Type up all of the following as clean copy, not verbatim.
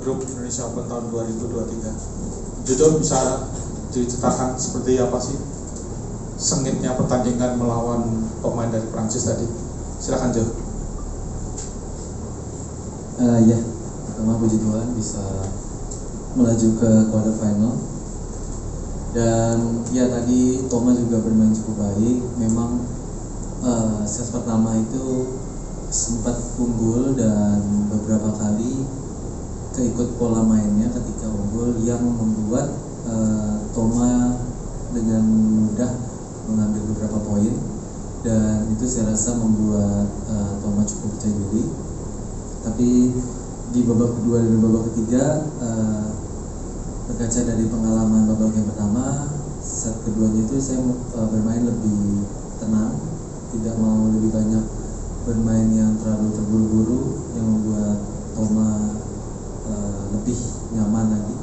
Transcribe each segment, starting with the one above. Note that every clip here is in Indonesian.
grup Indonesia Open tahun 2023. Jojo bisa diceritakan seperti apa sih sengitnya pertandingan melawan pemain dari Prancis tadi? Silakan Jo. Ya, pertama puji Tuhan bisa melaju ke quarter final. Dan ya tadi Thomas juga bermain cukup baik. Memang set pertama itu sempat unggul dan beberapa kali keikut pola mainnya ketika unggul yang membuat Thomas dengan mudah mengambil beberapa poin, dan itu saya rasa membuat Thomas cukup percaya diri. Tapi di babak kedua dan babak ketiga, berkaca dari pengalaman babak yang pertama, set keduanya itu saya bermain lebih tenang, tidak mau lebih banyak bermain yang terlalu terburu-buru yang membuat Thomas lebih nyaman lagi,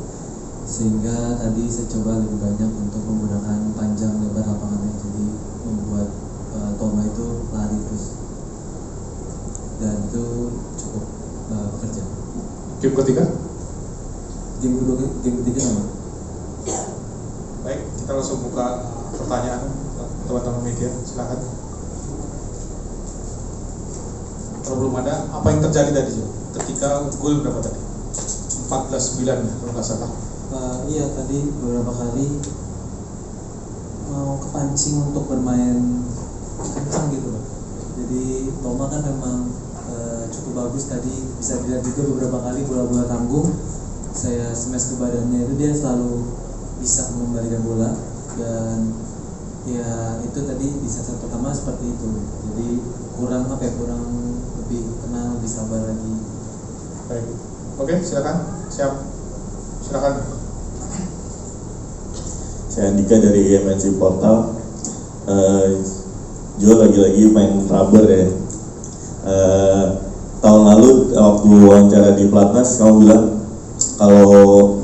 sehingga tadi saya coba lebih banyak untuk menggunakan panjang lebar lapangannya, jadi membuat Thomas itu lari terus, dan itu cukup bekerja. Game ketiga? Game ketiga sama. Baik, kita langsung buka pertanyaan teman-teman media, silakan. Kalau belum ada, apa yang terjadi tadi Jo? Ketika gol berapa tadi? 14-9 ya, kalau nggak salah. Iya, tadi beberapa kali mau kepancing untuk bermain kencang gitu loh. Jadi Thomas kan memang cukup bagus tadi, bisa dilihat juga beberapa kali bola-bola tanggung saya smash ke badannya itu dia selalu bisa mengembalikan bola, dan ya itu tadi di set pertama seperti itu. Jadi kurang lebih tenang, lebih sabar lagi. Baik, oke, silakan. Silakan. Saya Andika dari MNC Portal. Jo lagi-lagi main rubber ya. Tahun lalu waktu wawancara di Platnas kamu bilang kalau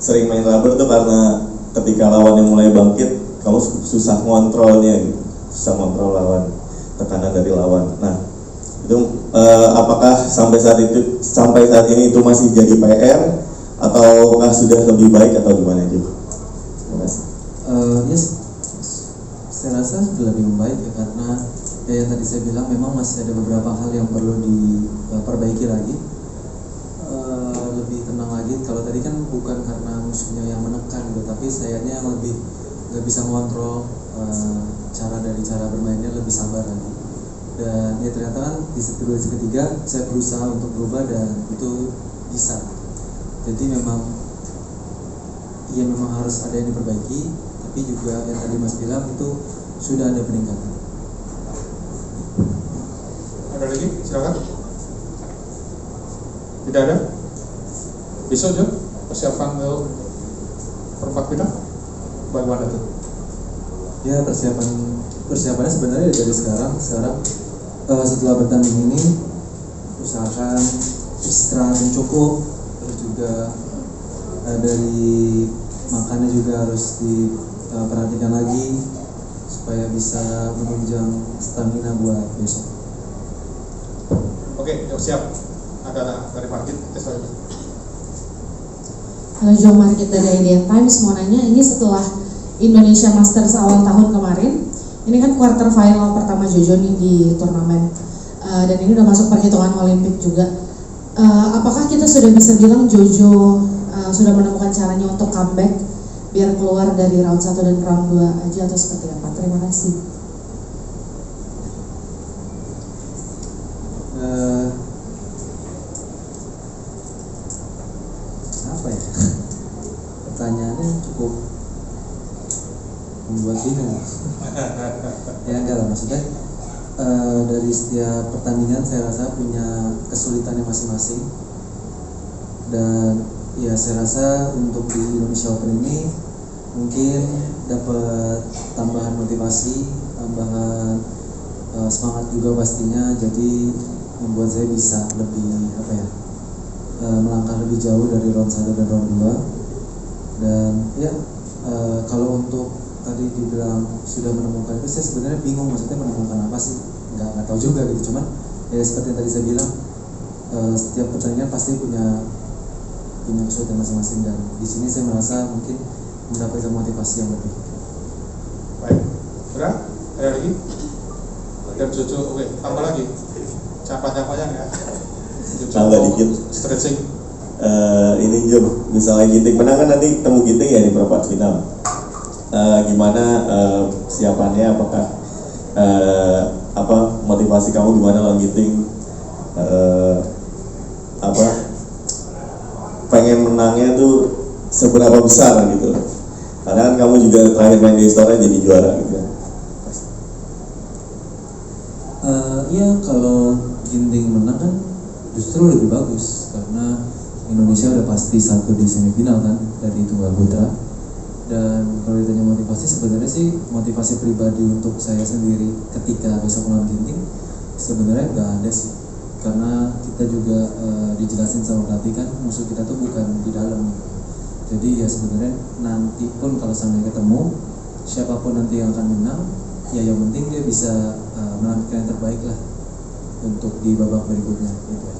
sering main rubber tuh karena ketika lawannya mulai bangkit kamu susah ngontrolnya gitu. Susah ngontrol lawan, tekanan dari lawan. Nah, itu apakah sampai saat ini itu masih jadi PR ataukah sudah lebih baik atau gimana juga? Terima kasih. Yes, saya rasa sudah lebih membaik ya, karena yang tadi saya bilang memang masih ada beberapa hal yang perlu diperbaiki lagi, lebih tenang lagi. Kalau tadi kan bukan karena musuhnya yang menekan gitu, tapi sayanya yang lebih nggak bisa mengontrol cara bermainnya, lebih sabar lagi. Dan ya ternyata kan di set kedua dan ketiga saya berusaha untuk berubah dan itu bisa. Jadi memang harus ada yang diperbaiki, tapi juga yang tadi Mas bilang itu sudah ada peningkatan. Ada lagi? Silakan. Tidak ada? Besok Jo, persiapan perempat final bagaimana tuh? Ya, persiapannya sebenarnya dari sekarang setelah bertanding ini usahakan istirahat yang cukup, terus juga dari makannya juga harus diperhatikan lagi supaya bisa menunjang stamina buat besok. Oke, siap. Ada dari Margit, tes lagi. Halo, Jo Margit dari Idea Times, mau nanya, ini setelah Indonesia Masters awal tahun kemarin, ini kan quarter final pertama Jojo nih di turnamen, dan ini udah masuk perhitungan Olimpik juga. Apakah kita sudah bisa bilang Jojo sudah menemukan caranya untuk comeback biar keluar dari round 1 dan round 2 aja, atau seperti apa? Terima kasih. Apa ya? Pertanyaannya cukup membuat bingung. Ya enggak lah, maksudnya dari setiap pertandingan saya rasa punya kesulitannya masing-masing, dan ya saya rasa untuk di Indonesia Open ini mungkin dapat tambahan motivasi, tambahan semangat juga pastinya, jadi membuat saya bisa lebih melangkah lebih jauh dari round 1 dan round 2. Dan ya kalau untuk tadi dibilang sudah menemukan itu, saya sebenarnya bingung maksudnya menemukan apa sih, nggak tahu juga gitu. Cuman ya seperti yang tadi saya bilang, setiap pertandingan pasti punya kesulitan masing-masing, dan di sini saya merasa mungkin mendapatkan motivasi yang lebih. Baik, Bra, ada lagi? Dan Jojo, oke, tambah lagi. Capanya ya. Jojo Tambah dikit. Stretching. Ini Jo, misalnya Ginting menang kan nanti temu Ginting ya di perempat final. Gimana siapannya? Apakah motivasi kamu gimana lawan Ginting? Pengen menangnya tuh seberapa besar gitu? Karena kan kamu juga terakhir main di Istora jadi juara gitu. Ya kalau Ginting menang kan justru lebih bagus, karena Indonesia udah pasti satu di semifinal kan dari tunggal putra. Dan kalau ditanya motivasi, sebenarnya sih motivasi pribadi untuk saya sendiri ketika besok melawan Ginting sebenarnya nggak ada sih, karena kita juga dijelasin sama pelatih kan musuh kita tuh bukan di dalam gitu. Jadi ya sebenarnya nanti pun kalau sampai ketemu siapapun nanti yang akan menang, ya yang penting dia bisa menampilkan yang terbaik lah untuk di babak berikutnya gitu ya.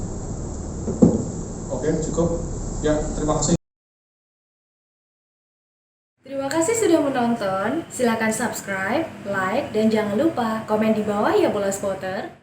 Oke, cukup. Ya, terima kasih. Terima kasih sudah menonton. Silakan subscribe, like, dan jangan lupa komen di bawah ya Bola Spotter.